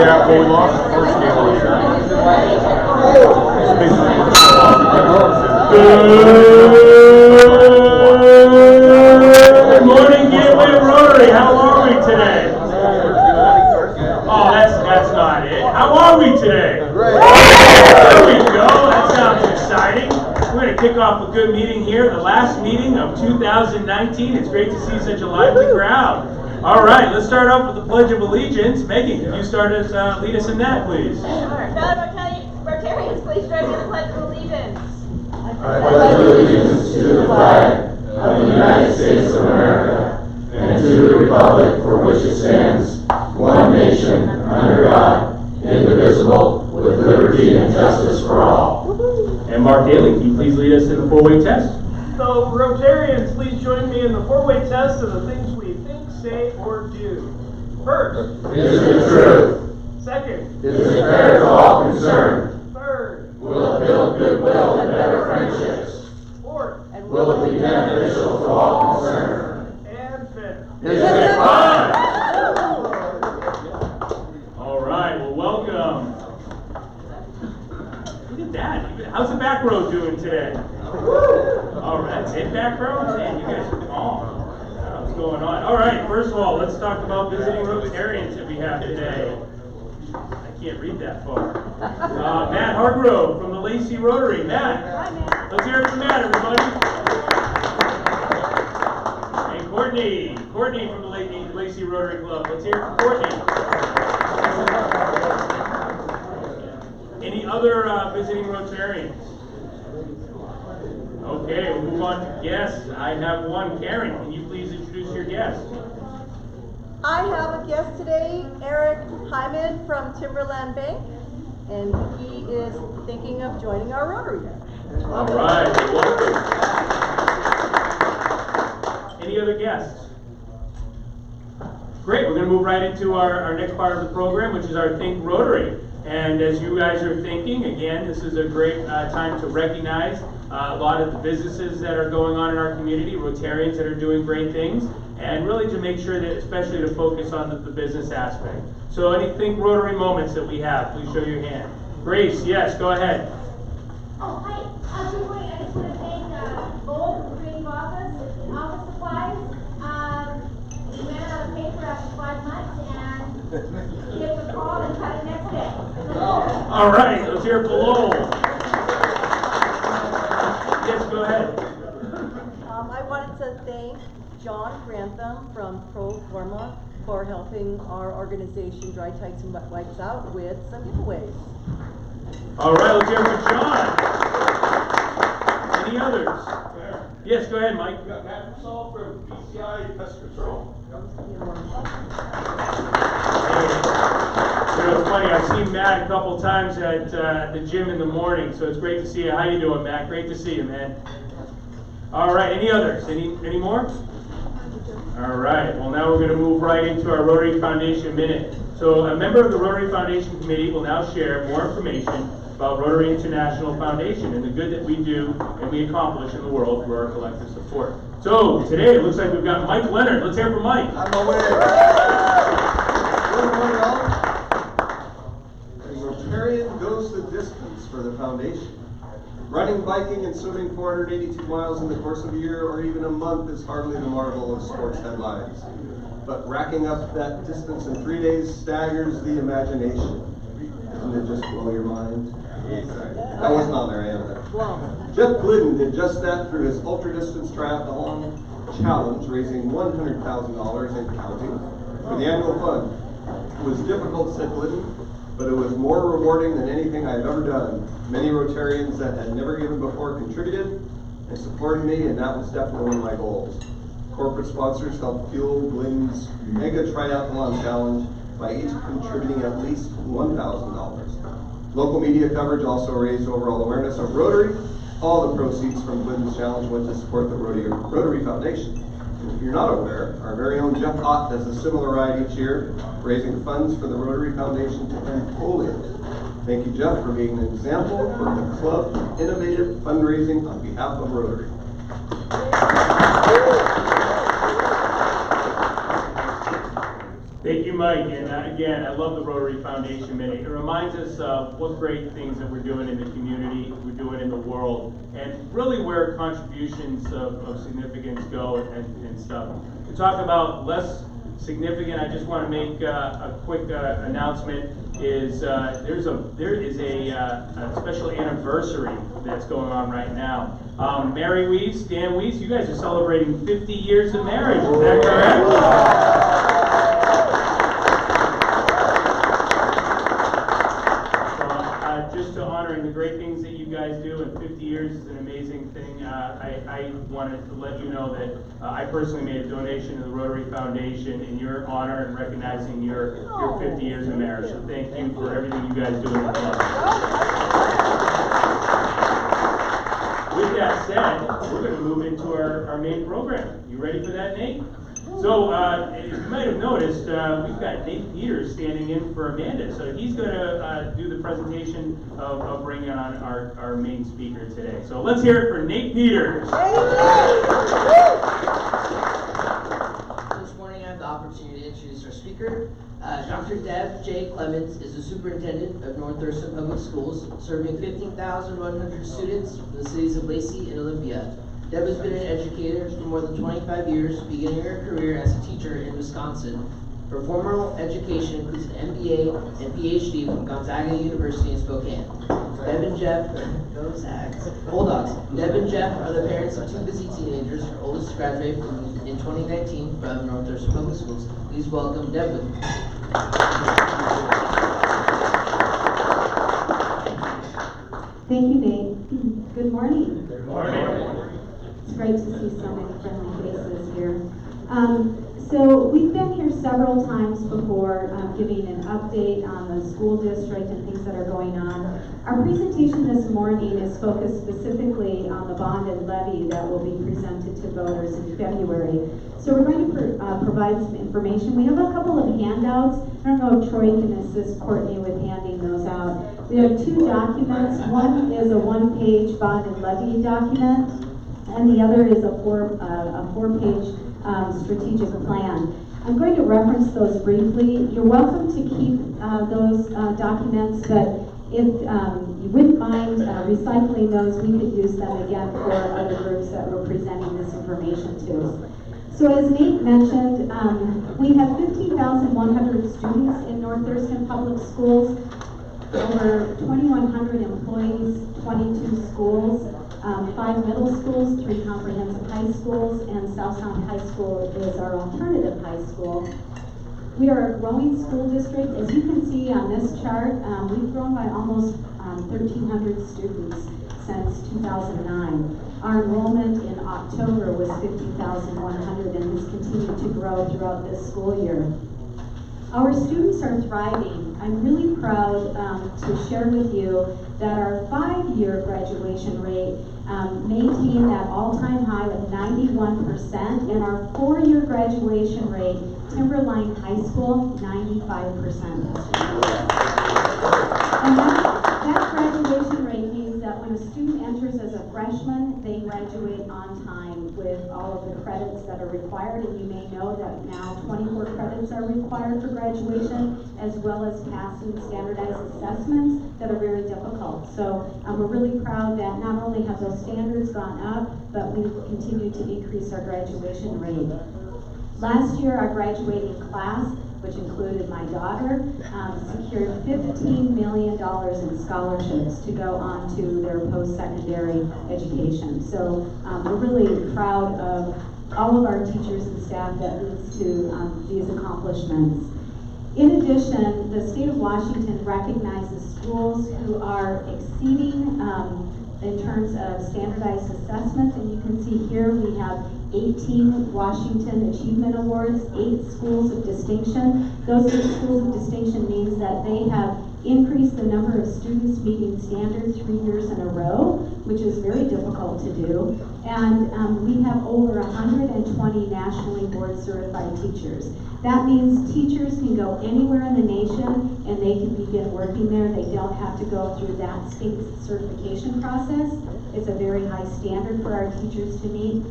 Yeah, but we lost the first game of the year. Good morning, Gateway Rotary. How are we today? Oh, that's not it. How are we today? Great. There we go. That sounds exciting. We're going to kick off a good meeting here, the last meeting of 2019. It's great to see such a lively crowd. All right, let's start off with the Pledge of Allegiance. Megan, can you lead us in that, please? Sure. Fellow Rotarians, please join me in the Pledge of Allegiance. I pledge allegiance to the flag of the United States of America and to the republic for which it stands, one nation, under God, indivisible, with liberty and justice for all. And Mark Daly, can you please lead us in the four-way test? So, Rotarians, please join me in the four-way test of the things we think, say, or do. First, Is it true? second, Is it fair to all concerned? third, Will it build goodwill and better friendships? fourth, Will it be beneficial to all concerned? and fifth. Is it fun? All right, well, welcome. Look at that. How's the back row doing today? All right, that's it, back row? Man, you guys are calm. What's going on? All right, first of all, let's talk about visiting Rotarians that we have today. I can't read that far. Matt Hargrove from the Lacey Rotary. Matt. Hi, Matt. Let's hear it from Matt, everybody. And Courtney from the Lacey Rotary Club. Let's hear it from Courtney. Any other visiting Rotarians? Okay, we'll move on to guests. I have one. Karen, can you please introduce your guest? I have a guest today, Eric Hyman from Timberland Bank, and he is thinking of joining our Rotary. All right, welcome. Any other guests? Great, we're going to move right into our next part of the program, which is our Think Rotary. And as you guys are thinking, again, this is a great time to recognize a lot of the businesses that are going on in our community, Rotarians that are doing great things, and really to make sure that, especially to focus on the business aspect. So any Think Rotary moments that we have, please show your hand. Grace, yes, go ahead. Oh, hi. Good morning. I just want to thank Lowell for creating office supplies. We ran out of paper after 5 months and gave us a call and cut it next day. All right, let's hear it for Lowell. Yes, go ahead. I wanted to thank John Grantham from Pro Forma for helping our organization Dry Tykes and Wet Wipes out with some giveaways. All right, let's hear it for John. Any others? Yes, go ahead, Mike. We got Matt Purcell from BCI Pest Control. You know, it's funny, I've seen Matt a couple times at the gym in the morning, so it's great to see you. How you doing, Matt? Great to see you, man. All right, any others? Any more? All right, well now we're going to move right into our Rotary Foundation Minute. So a member of the Rotary Foundation Committee will now share more information about Rotary International Foundation and the good that we do and we accomplish in the world through our collective support. So today it looks like we've got Mike Leonard. Let's hear it from Mike. I'm aware. Good morning, all. A Rotarian goes the distance for the foundation. Running, biking, and swimming 482 miles in the course of a year or even a month is hardly the marvel of sports headlines. But racking up that distance in 3 days staggers the imagination. Doesn't it just blow your mind? That wasn't on there, am I? Jeff Glidden did just that through his ultra-distance triathlon challenge, raising $100,000 and counting for the annual fund. It was difficult, said Glidden, but it was more rewarding than anything I've ever done. Many Rotarians that had never given before contributed and supported me, and that was definitely one of my goals. Corporate sponsors helped fuel Glidden's mega triathlon challenge by each contributing at least $1,000. Local media coverage also raised overall awareness of Rotary. All the proceeds from Glidden's challenge went to support the Rotary Foundation. If you're not aware, our very own Jeff Ott does a similar ride each year, raising funds for the Rotary Foundation to end polio. Thank you, Jeff, for being an example for the club of innovative fundraising on behalf of Rotary. Thank you, Mike. And again, I love the Rotary Foundation Minute. It reminds us of what great things that we're doing in the community, we're doing in the world, and really where contributions of significance go and stuff. To talk about less significant, I just want to make a quick announcement. There is a special anniversary that's going on right now. Mary Wees, Dan Wees, you guys are celebrating 50 years of marriage. Is that correct? Just to honoring the great things that you guys do, and 50 years is an amazing thing. I wanted to let you know that I personally made a donation to the Rotary Foundation in your honor and recognizing your 50 years of marriage. So thank you for everything you guys do in the club. With that said, we're going to move into our main program. You ready for that, Nate? So, as you might have noticed, we've got Nate Peters standing in for Amanda. So he's going to do the presentation of bringing on our main speaker today. So let's hear it for Nate Peters. This morning I have the opportunity to introduce our speaker. Dr. Deb J. Clemens is the Superintendent of North Thurston Public Schools, serving 15,100 students from the cities of Lacey and Olympia. Deb has been an educator for more than 25 years, beginning her career as a teacher in Wisconsin. Her formal education includes an MBA and PhD from Gonzaga University in Spokane. Deb and Jeff, go Zags, Bulldogs. Deb and Jeff are the parents of two busy teenagers. Her oldest graduated in 2019 from North Thurston Public Schools. Please welcome Deb with me. Thank you, Nate. Good morning. Good morning. It's great to see so many friendly faces here. So we've been here several times before, giving an update on the school district and things that are going on. Our presentation this morning is focused specifically on the bonded levy that will be presented to voters in February. So we're going to provide some information. We have a couple of handouts. I don't know if Troy can assist Courtney with handing those out. We have two documents. One is a one-page bonded levy document, and the other is a four-page strategic plan. I'm going to reference those briefly. You're welcome to keep those documents, but if you wouldn't mind recycling those, we could use them again for other groups that we're presenting this information to. So as Nate mentioned, we have 15,100 students in North Thurston Public Schools, over 2,100 employees, 22 schools, 5 middle schools, 3 comprehensive high schools, and South Sound High School is our alternative high school. We are a growing school district. As you can see on this chart, we've grown by almost 1,300 students since 2009. Our enrollment in October was 50,100 and has continued to grow throughout this school year. Our students are thriving. I'm really proud to share with you that our 5-year graduation rate maintained that all-time high of 91%, and our 4-year graduation rate, Timberline High School, 95%. And that graduation rate means that when a student enters as a freshman, they graduate on time with all of the credits that are required, and you may know that now 24 credits are required for graduation, as well as passing standardized assessments that are very difficult. So we're really proud that not only have those standards gone up, but we've continued to increase our graduation rate. Last year, our graduating class, which included my daughter, secured $15 million in scholarships to go on to their post-secondary education. So we're really proud of all of our teachers and staff that leads to these accomplishments. In addition, the state of Washington recognizes schools who are exceeding in terms of standardized assessments, and you can see here we have 18 Washington Achievement Awards, 8 schools of distinction. Those 8 schools of distinction means that they have increased the number of students meeting standards 3 years in a row, which is very difficult to do. And we have over 120 nationally board certified teachers. That means teachers can go anywhere in the nation and they can begin working there. They don't have to go through that state certification process. It's a very high standard for our teachers to meet.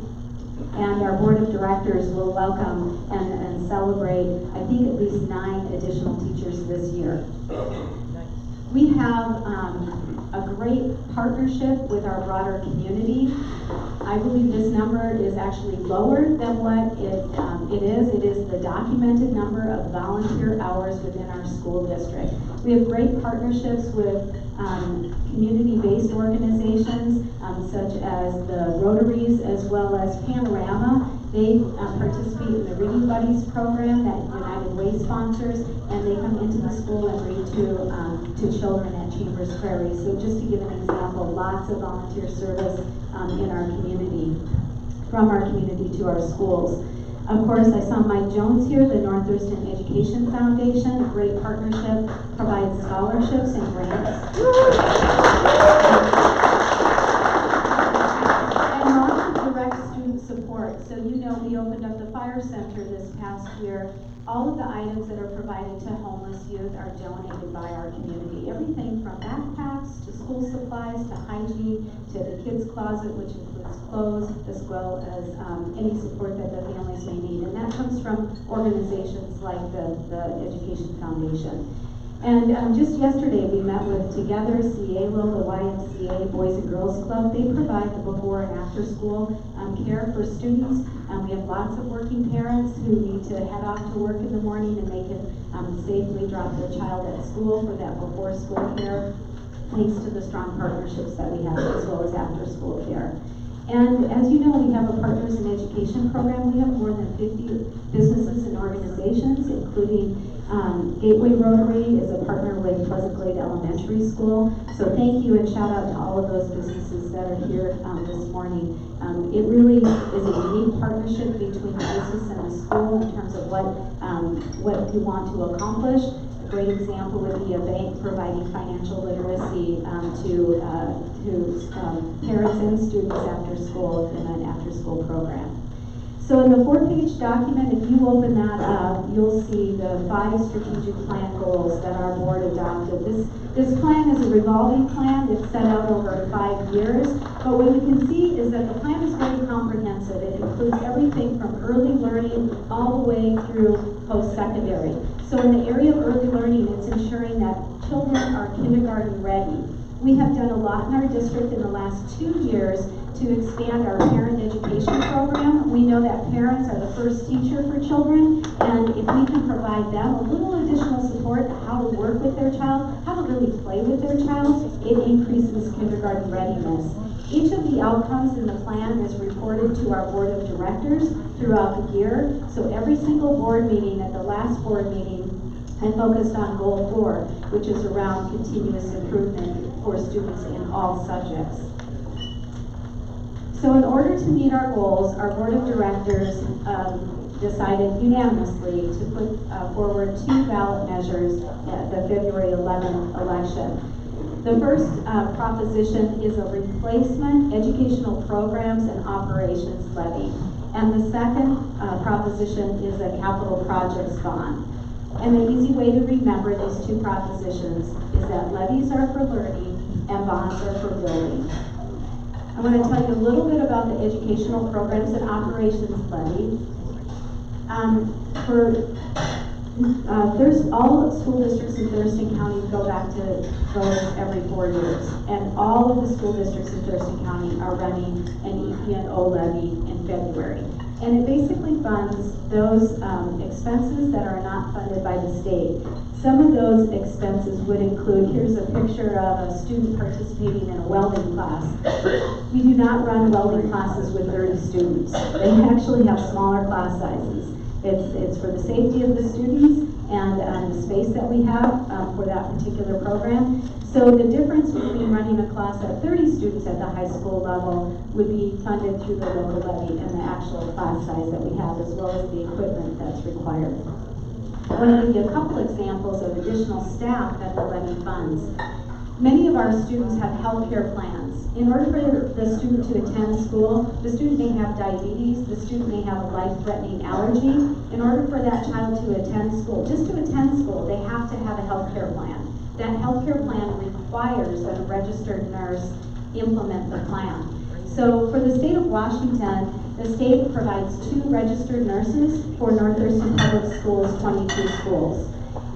And our board of directors will welcome and celebrate, I think, at least 9 additional teachers this year. We have a great partnership with our broader community. I believe this number is actually lower than what it is. It is the documented number of volunteer hours within our school district. We have great partnerships with community-based organizations such as the Rotaries as well as Panorama. They participate in the Reading Buddies program that United Way sponsors, and they come into the school and read to children at Chambers Prairie. So just to give an example, lots of volunteer service in our community, from our community to our schools. Of course, I saw Mike Jones here, the North Thurston Education Foundation, a great partnership, provides scholarships and grants. And lots of direct student support. So you know we opened up the fire center this past year. All of the items that are provided to homeless youth are donated by our community. Everything from backpacks to school supplies to hygiene to the kids' closet, which includes clothes, as well as any support that the families may need. And that comes from organizations like the Education Foundation. And just yesterday we met with Together, CIELO, the YMCA Boys and Girls Club. They provide the before and after school care for students. We have lots of working parents who need to head off to work in the morning, and they can safely drop their child at school for that before school care, thanks to the strong partnerships that we have, as well as after school care. And as you know, we have a Partners in Education program. We have more than 50 businesses and organizations, including Gateway Rotary is a partner with Pleasant Glade Elementary School. So thank you and shout out to all of those businesses that are here this morning. It really is a unique partnership between the business and the school in terms of what we want to accomplish. A great example would be a bank providing financial literacy to parents and students after school in an after-school program. So in the 4-page document, if you open that up, you'll see the 5 strategic plan goals that our board adopted. This plan is a revolving plan. It's set out over 5 years. But what you can see is that the plan is very comprehensive. It includes everything from early learning all the way through post-secondary. So in the area of early learning, it's ensuring that children are kindergarten ready. We have done a lot in our district in the last 2 years to expand our parent education program. We know that parents are the first teacher for children, and if we can provide them a little additional support how to work with their child, how to really play with their child, it increases kindergarten readiness. Each of the outcomes in the plan is reported to our board of directors throughout the year. So every single board meeting, at the last board meeting, I focused on goal 4, which is around continuous improvement for students in all subjects. So in order to meet our goals, our board of directors decided unanimously to put forward 2 ballot measures at the February 11th election. The first proposition is a replacement educational programs and operations levy. And the second proposition is a capital projects bond. And the easy way to remember these 2 propositions is that levies are for learning and bonds are for building. I want to tell you a little bit about the educational programs and operations levy. All school districts in Thurston County go back to vote every 4 years, and all of the school districts in Thurston County are running an EP&O levy in February. And it basically funds those expenses that are not funded by the state. Some of those expenses would include, here's a picture of a student participating in a welding class. We do not run welding classes with 30 students. They actually have smaller class sizes. It's for the safety of the students and the space that we have for that particular program. So the difference between running a class at 30 students at the high school level would be funded through the local levy and the actual class size that we have, as well as the equipment that's required. I want to give you a couple examples of additional staff that the levy funds. Many of our students have health care plans. students. In order for the student to attend school, the student may have diabetes, the student may have a life-threatening allergy. In order for that child to attend school, just to attend school, they have to have a health care plan. That health care plan requires that a registered nurse implement the plan. So for the state of Washington, the state provides 2 registered nurses for North Thurston Public Schools, 22 schools.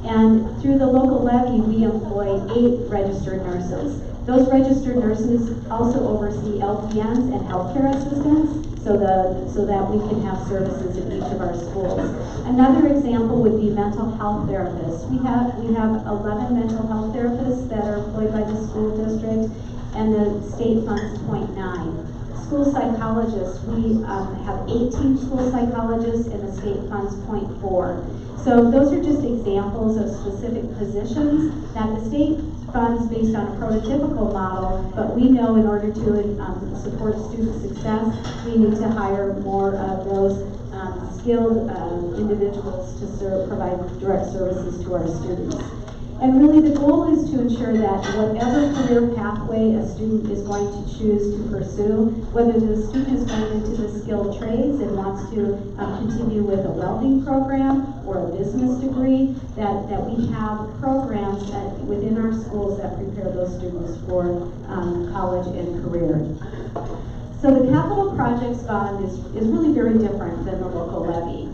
And through the local levy, we employ 8 registered nurses. Those registered nurses also oversee LPNs and healthcare assistants so that we can have services in each of our schools. Another example would be mental health therapists. We have 11 mental health therapists that are employed by the school district, and the state funds 0.9. School psychologists, we have 18 school psychologists, and the state funds 0.4. So those are just examples of specific positions that the state funds based on a prototypical model, but we know in order to support student success, we need to hire more of those skilled individuals to provide direct services to our students. And really the goal is to ensure that whatever career pathway a student is going to choose to pursue, whether the student is going into the skilled trades and wants to continue with a welding program or a business degree, that we have programs within our schools that prepare those students for college and career. So the capital projects fund is really very different than the local levy.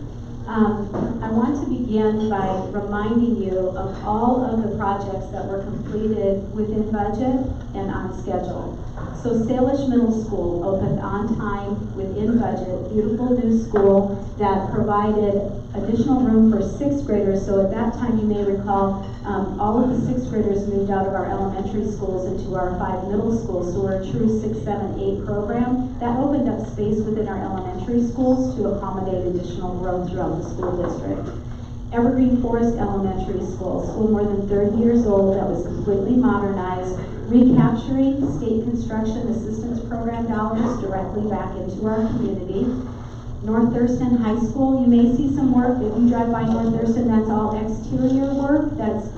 I want to begin by reminding you of all of the projects that were completed within budget and on schedule. So Salish Middle School opened on time, within budget, beautiful new school that provided additional room for 6th graders. So at that time, you may recall, all of the 6th graders moved out of our elementary schools into our 5 middle schools. So we're a true 6, 7, 8 program. That opened up space within our elementary schools to accommodate additional growth throughout the school district. Evergreen Forest Elementary School more than 30 years old, that was completely modernized, recapturing state construction assistance program dollars directly back into our community. North Thurston High School, you may see some work. If you drive by North Thurston, that's all exterior work. That's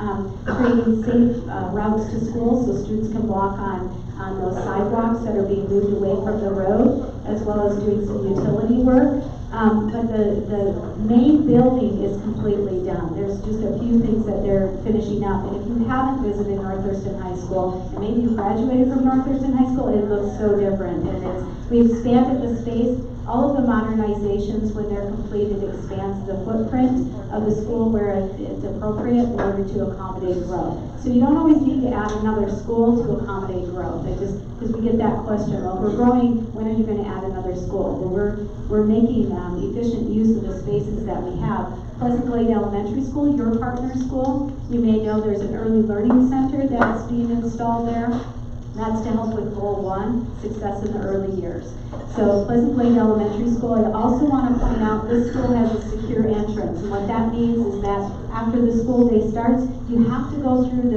creating safe routes to school so students can walk on those sidewalks that are being moved away from the road, as well as doing some utility work. But the main building is completely done. There's just a few things that they're finishing up. And if you haven't visited North Thurston High School, and maybe you graduated from North Thurston High School, it looks so different. And we expanded the space. All of the modernizations, when they're completed, expands the footprint of the school where it's appropriate in order to accommodate growth. So you don't always need to add another school to accommodate growth. Because we get that question, well, we're growing, when are you going to add another school? Well, we're making efficient use of the spaces that we have. Pleasant Glade Elementary School, your partner school, you may know there's an early learning center that's being installed there. That's to help with Goal 1, success in the early years. So Pleasant Glade Elementary School, I also want to point out this school has a secure entrance. And what that means is that after the school day starts, you have to go through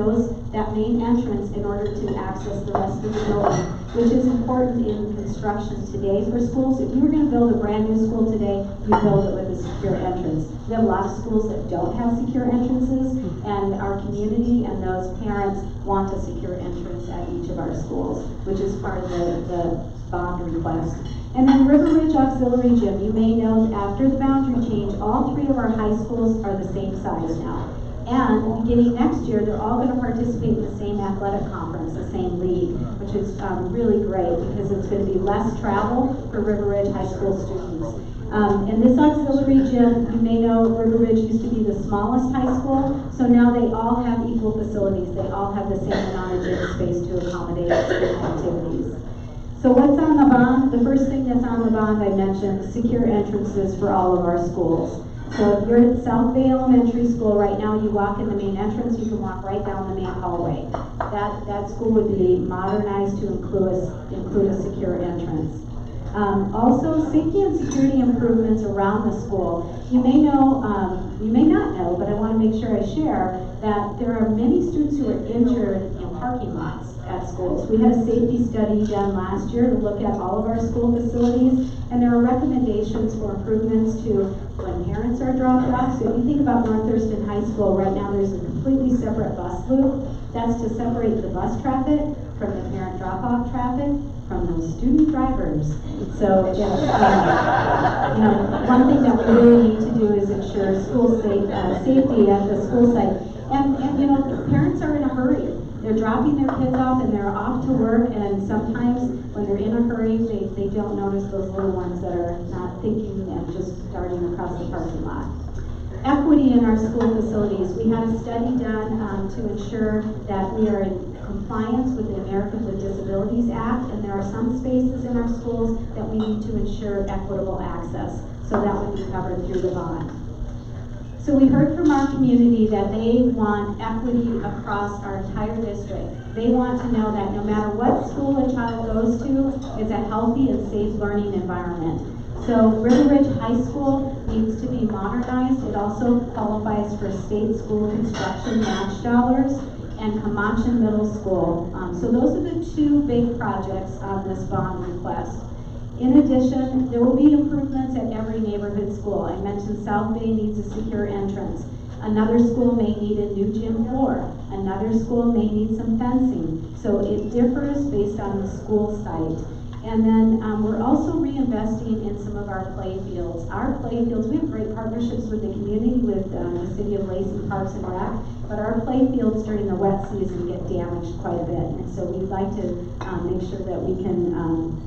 that main entrance in order to access the rest of the building, which is important in construction today for schools. If you were going to build a brand new school today, you build it with a secure entrance. We have a lot of schools that don't have secure entrances, and our community and those parents want a secure entrance at each of our schools, which is part of the bond request. And then River Ridge Auxiliary Gym, you may know after the boundary change, all 3 of our high schools are the same size now. And beginning next year, they're all going to participate in the same athletic conference, the same league, which is really great because it's going to be less travel for River Ridge High School students. And this auxiliary gym, you may know River Ridge used to be the smallest high school, so now they all have equal facilities. They all have the same amount of gym space to accommodate student activities. So what's on the bond? The first thing that's on the bond I mentioned, secure entrances for all of our schools. So if you're at South Bay Elementary School right now, you walk in the main entrance, you can walk right down the main hallway. That school would be modernized to include a secure entrance. Also, safety and security improvements around the school. You may know, you may not know, but I want to make sure I share that there are many students who are injured in parking lots at schools. We had a safety study done last year to look at all of our school facilities, and there are recommendations for improvements to when parents are dropped off. So if you think about North Thurston High School, right now there's a completely separate bus loop That's to separate the bus traffic from the parent drop-off traffic from those student drivers. So, one thing that we really need to do is ensure safety at the school site. And parents are in a hurry. They're dropping their kids off and they're off to work, and sometimes when they're in a hurry, they don't notice those little ones that are not thinking and just darting across the parking lot. Equity in our school facilities. We had a study done to ensure that we are in compliance with the Americans with Disabilities Act, and there are some spaces in our schools that we need to ensure equitable access. So that would be covered through the bond. So we heard from our community that they want equity across our entire district. They want to know that no matter what school a child goes to, it's a healthy and safe learning environment. So River Ridge High School needs to be modernized. It also qualifies for state school construction match dollars, and Camacha Middle School. So those are the two big projects on this bond request. In addition, there will be improvements at every neighborhood school. I mentioned South Bay needs a secure entrance. Another school may need a new gym floor. Another school may need some fencing. So it differs based on the school site. And then we're also reinvesting in some of our play fields. Our play fields, we have great partnerships with the community, with the City of Lacey Parks and Rec, but our play fields during the wet season get damaged quite a bit. And so we'd like to make sure that we can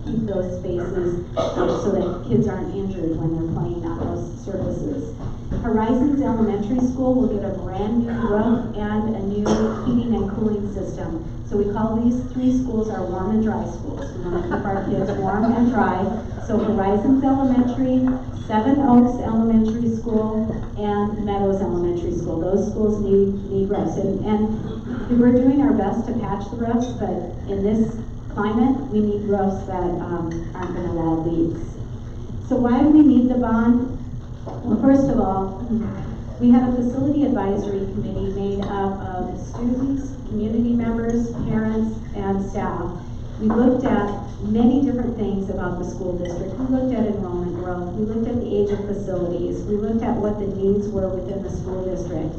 keep those spaces so that kids aren't injured when they're playing on those surfaces. Horizons Elementary School will get a brand new roof and a new heating and cooling system. So we call these three schools our warm and dry schools. We want to keep our kids warm and dry. So Horizons Elementary, Seven Oaks Elementary School, and Meadows Elementary School. Those schools need roofs. And we're doing our best to patch the roofs, but in this climate, we need roofs that aren't going to allow leaks. So why do we need the bond? Well, first of all, we have a facility advisory committee made up of students, community members, parents, and staff. We looked at many different things about the school district. We looked at enrollment growth. We looked at the age of facilities. We looked at what the needs were within the school district.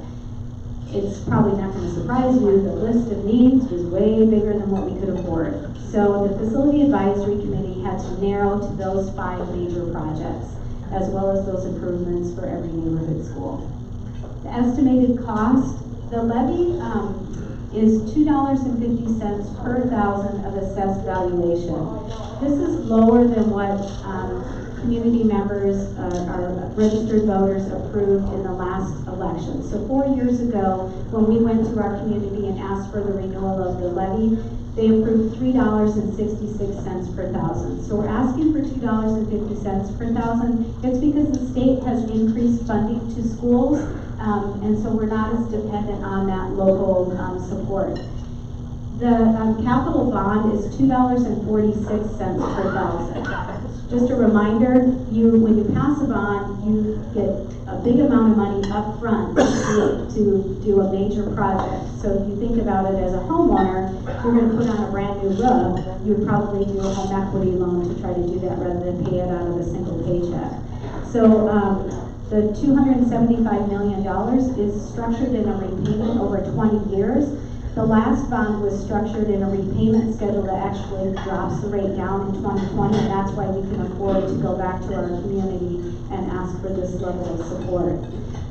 It's probably not going to surprise you, the list of needs was way bigger than what we could afford. So the facility advisory committee had to narrow to those 5 major projects, as well as those improvements for every neighborhood school. The estimated cost, the levy is $2.50 per thousand of assessed valuation. This is lower than what community members, our registered voters approved in the last election. So 4 years ago, when we went to our community and asked for the renewal of the levy, they approved $3.66 per thousand. So we're asking for $2.50 per thousand. It's because the state has increased funding to schools, and so we're not as dependent on that local support. The capital bond is $2.46 per thousand. Just a reminder, when you pass a bond, you get a big amount of money up front to do a major project. So if you think about it as a homeowner, if you're going to put on a brand new roof, you would probably do a home equity loan to try to do that rather than pay it out of a single paycheck. So the $275 million is structured in a repayment over 20 years. The last bond was structured in a repayment schedule that actually drops the rate down in 2020, and that's why we can afford to go back to our community and ask for this level of support.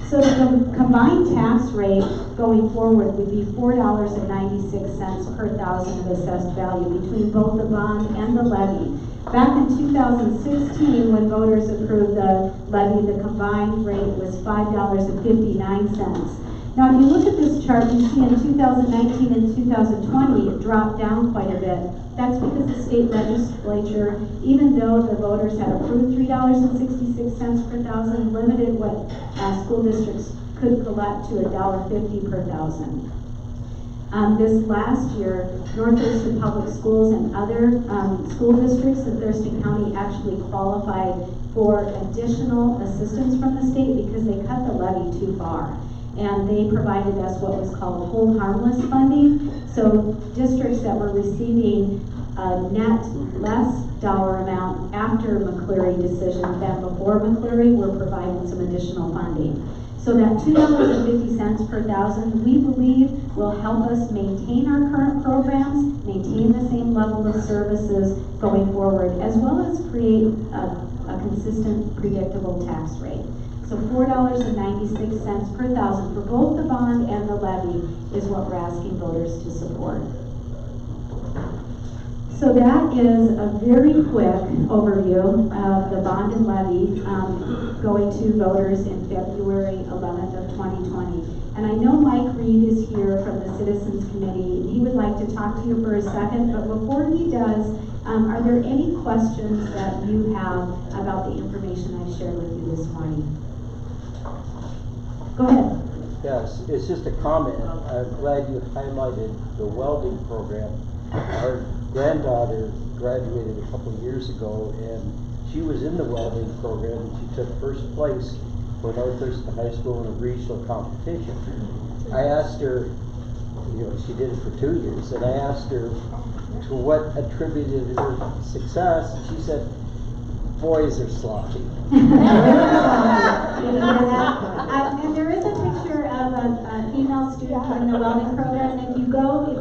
So the combined tax rate going forward would be $4.96 per thousand of assessed value between both the bond and the levy. Back in 2016, when voters approved the levy, the combined rate was $5.59. Now, if you look at this chart, you see in 2019 and 2020, it dropped down quite a bit. That's because the state legislature, even though the voters had approved $3.66 per thousand, limited what school districts could collect to $1.50 per thousand. This last year, North Thurston Public Schools and other school districts in Thurston County actually qualified for additional assistance from the state because they cut the levy too far. And they provided us what was called whole harmless funding. So districts that were receiving a net less dollar amount after McCleary decision than before McCleary were providing some additional funding. So that $2.50 per thousand, we believe, will help us maintain our current programs, maintain the same level of services going forward, as well as create a consistent, predictable tax rate. So $4.96 per thousand for both the bond and the levy is what we're asking voters to support. So that is a very quick overview of the bond and levy going to voters in February 11th of 2020. And I know Mike Reed is here from the Citizens Committee. He would like to talk to you for a second, but before he does, are there any questions that you have about the information I've shared with you this morning? Go ahead. Yes, it's just a comment. I'm glad you highlighted the welding program. Our granddaughter graduated a couple of years ago, and she was in the welding program, and she took first place for North Thurston High School in a regional competition. I asked her, she did it for 2 years, and I asked her to what attributed her success, and she said, boys are sloppy. And there is a picture of a female student in the welding program. And if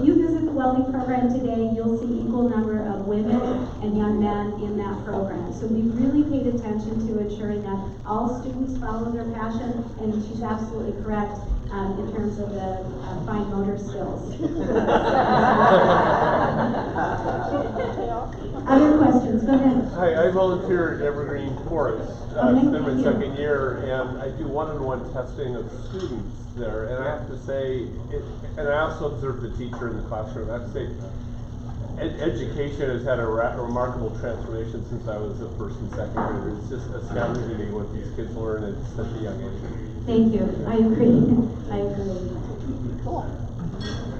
you visit the welding program today, you'll see equal number of women and young men in that program. So we really paid attention to ensuring that all students follow their passion, and she's absolutely correct in terms of the fine motor skills. Other questions? Go ahead. Hi, I volunteer at Evergreen Forest. It's been my second year, and I do one-on-one testing of students there. And I have to say, and I also observe the teacher in the classroom. I have to say, education has had a remarkable transformation since I was a first and second grader. It's just astounding to me what these kids learn at such a young age. Thank you. I agree. Cool.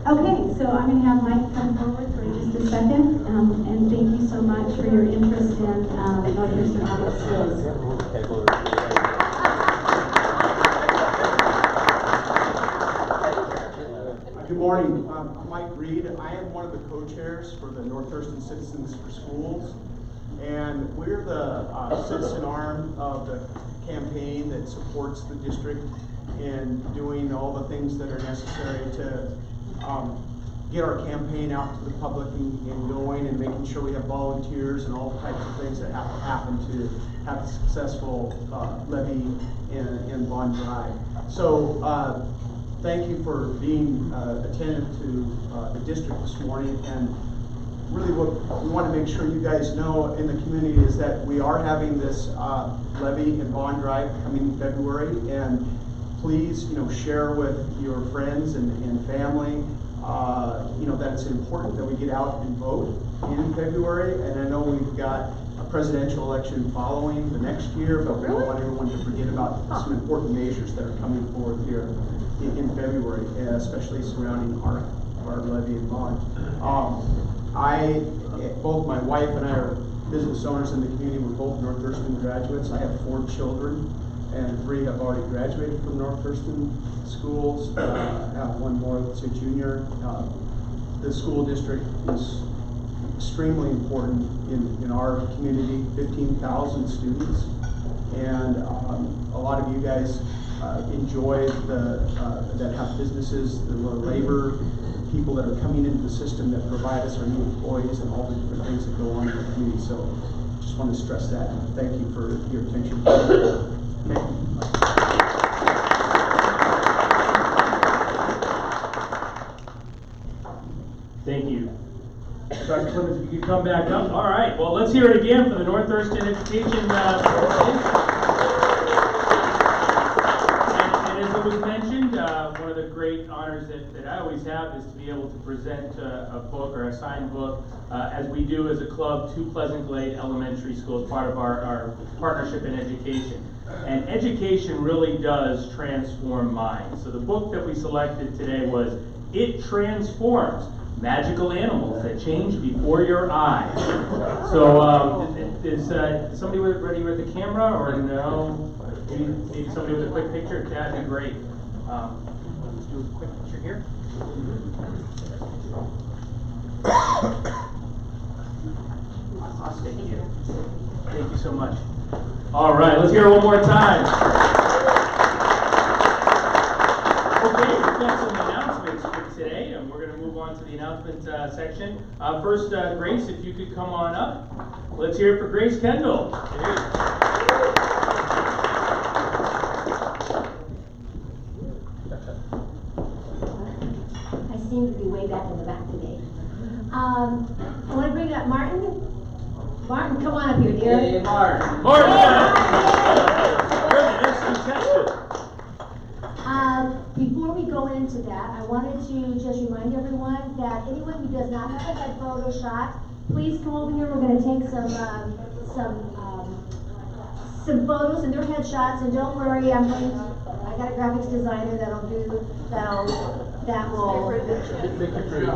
Okay, so I'm going to have Mike come forward for just a second, and thank you so much for your interest in North Thurston Public Schools. Good morning. I'm Mike Reed. I am one of the co-chairs for the North Thurston Citizens for Schools, and we're the citizen arm of the campaign that supports the district in doing all the things that are necessary to get our campaign out to the public and going, and making sure we have volunteers and all types of things that have to happen to have a successful levy and bond drive. So thank you for being attentive to the district this morning. And really what we want to make sure you guys know in the community is that we are having this levy and bond drive coming in February, and please, share with your friends and family, that it's important that we get out and vote in February. And I know we've got a presidential election following the next year, but we don't want everyone to forget about some important measures that are coming forward here in February, especially surrounding our levy and bond. Both my wife and I are business owners in the community. We're both North Thurston graduates. I have 4 children, and 3 have already graduated from North Thurston schools. I have 1 more that's a junior. The school district is extremely important in our community, 15,000 students. And a lot of you guys enjoy that have businesses, the labor, people that are coming into the system that provide us our new employees and all the different things that go on in the community. So just want to stress that. Thank you for your attention. Okay. Thank you. Dr. Clemens, if you could come back up. All right, well, let's hear it again for the North Thurston Education and as it was mentioned, one of the great honors that I always have is to be able to present a book or a signed book, as we do as a club, to Pleasant Glade Elementary School as part of our partnership in education. And education really does transform minds. So the book that we selected today was It Transforms: Magical Animals That Change Before Your Eyes. So is somebody ready with the camera, or no? Maybe somebody with a quick picture? That'd be great. Let's do a quick picture here. Thank you. Thank you so much. All right, let's hear it one more time. Okay, we've got some announcements for today, and we're going to move on to the announcement section. First, Grace, if you could come on up. Let's hear it for Grace Kendall. I seem to be way back in the back today. I want to bring up Martin. Martin, come on up here, dear. Hey, Martin. Martin! You're the next contestant. Before we go into that, I wanted to just remind everyone that anyone who does not have a head photo shot, please come over here. We're going to take some photos and their headshots, and don't worry, I got a graphics designer that will. Make it pretty.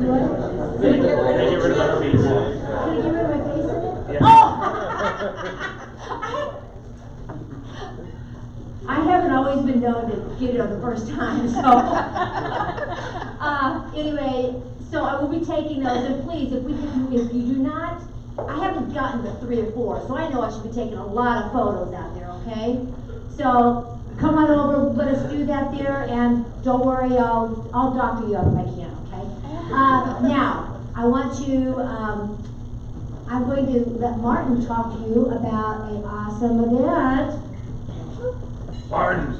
What? They get rid of my face. Can you get rid of my face in it? Yeah. Oh! I haven't always been known to get it on the first time, so. Anyway, so I will be taking those, and please, if you do not, I haven't gotten the 3 or 4, so I know I should be taking a lot of photos out there, okay? So, come on over, let us do that there, and don't worry, I'll doctor you up if I can, okay? Now, I'm going to let Martin talk to you about an awesome event. Martin.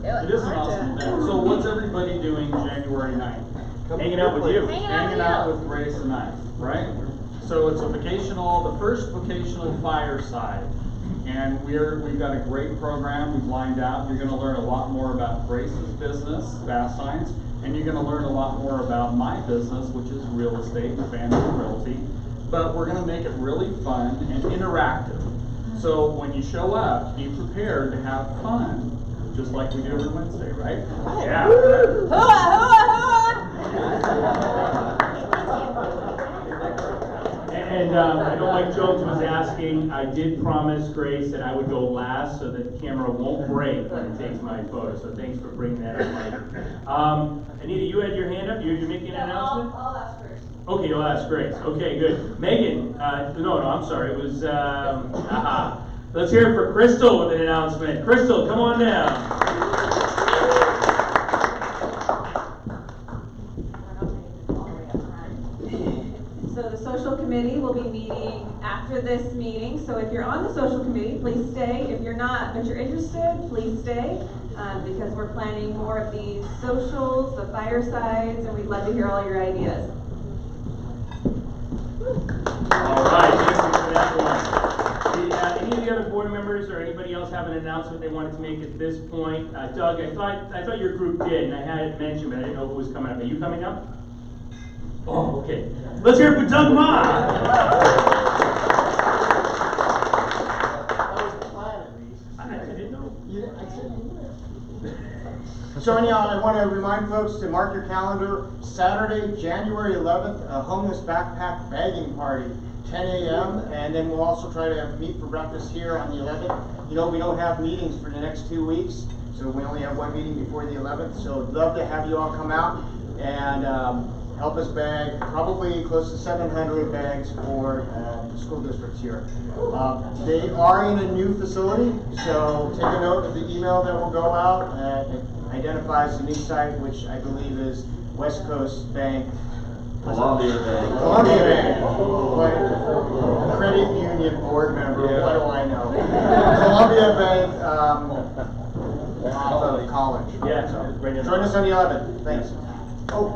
It is an awesome event. So what's everybody doing January 9th? Hanging out with you. Hanging out with Grace and I, right? So it's the first vocational fireside. And we've got a great program we've lined out. You're going to learn a lot more about Grace's business, Fast Signs, and you're going to learn a lot more about my business, which is real estate and family realty. But we're going to make it really fun and interactive. So when you show up, be prepared to have fun, just like we do every Wednesday, right? Yeah. And I know Mike Jones was asking, I did promise Grace that I would go last so that the camera won't break when it takes my photo. So thanks for bringing that up, Mike. Anita, you had your hand up. You're making an announcement? I'll ask first. Okay, you'll ask Grace. Okay, good. Megan, no, I'm sorry. It was, Let's hear it for Crystal with an announcement. Crystal, come on down. So the social committee will be meeting after this meeting. So if you're on the social committee, please stay. If you're not, but you're interested, please stay. Because we're planning more of these socials, the firesides, and we'd love to hear all your ideas. All right, thank you for that one. Any of the other board members or anybody else have an announcement they wanted to make at this point? Doug, I thought your group did, and I had it mentioned, but I didn't know who was coming up. Are you coming up? Oh, okay. Let's hear it for Doug Ma. I didn't know. So anyhow, I want to remind folks to mark your calendar, Saturday, January 11th, a homeless backpack bagging party, 10 a.m. And then we'll also try to meet for breakfast here on the 11th. You know, we don't have meetings for the next 2 weeks, so we only have one meeting before the 11th. So I'd love to have you all come out and help us bag probably close to 700 bags for the school districts here. They are in a new facility, so take a note of the email that will go out. It identifies the new site, which I believe is West Coast Bank. Columbia Bank. Columbia Bank. Credit Union board member, what do I know? Columbia Bank off of college. Yeah, so, right in join us on the 11th. Thanks. Oh,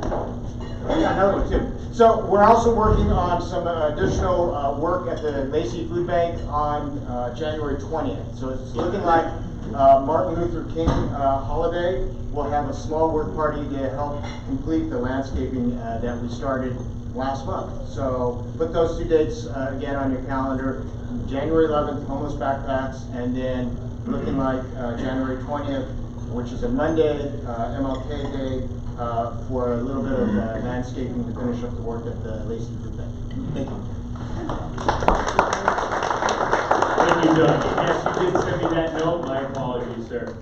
I got another one too. So we're also working on some additional work at the Lacey Food Bank on January 20th. So it's looking like Martin Luther King holiday. We'll have a small work party to help complete the landscaping that we started last month. So put those 2 dates again on your calendar. January 11th, homeless backpacks, and then looking like January 20th, which is a Monday, MLK Day, for a little bit of landscaping to finish up the work at the Lacey Food Bank. Thank you. Thank you, Doug. Yes, you did send me that note. My apologies, sir.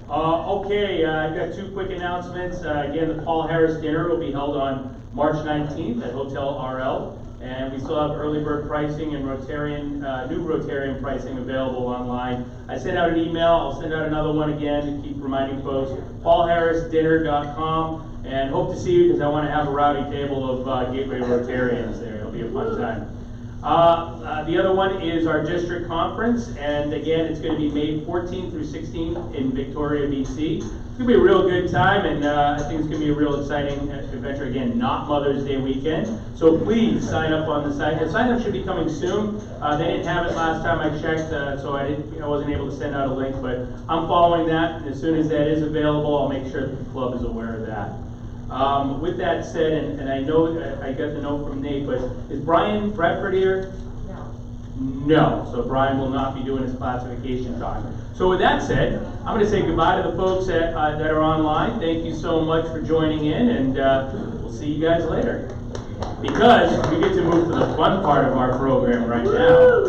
Okay, I've got 2 quick announcements. Again, the Paul Harris dinner will be held on March 19th at Hotel RL. And we still have early bird pricing and Rotarian, new Rotarian pricing available online. I sent out an email. I'll send out another one again to keep reminding folks. PaulHarrisDinner.com, and hope to see you because I want to have a rowdy table of Gateway Rotarians there. It'll be a fun time. The other one is our district conference, and again, it's going to be May 14th through 16th in Victoria, BC. It's going to be a real good time, and I think it's going to be a real exciting adventure. Again, not Mother's Day weekend, so please sign up on the site. The sign up should be coming soon. They didn't have it last time I checked, so I wasn't able to send out a link, but I'm following that, and as soon as that is available, I'll make sure that the club is aware of that. With that said, and I know I got the note from Nate, but is Brian Bradford here? No. So Brian will not be doing his classification talk. So with that said, I'm going to say goodbye to the folks that are online. Thank you so much for joining in, and we'll see you guys later. Because we get to move to the fun part of our program right now.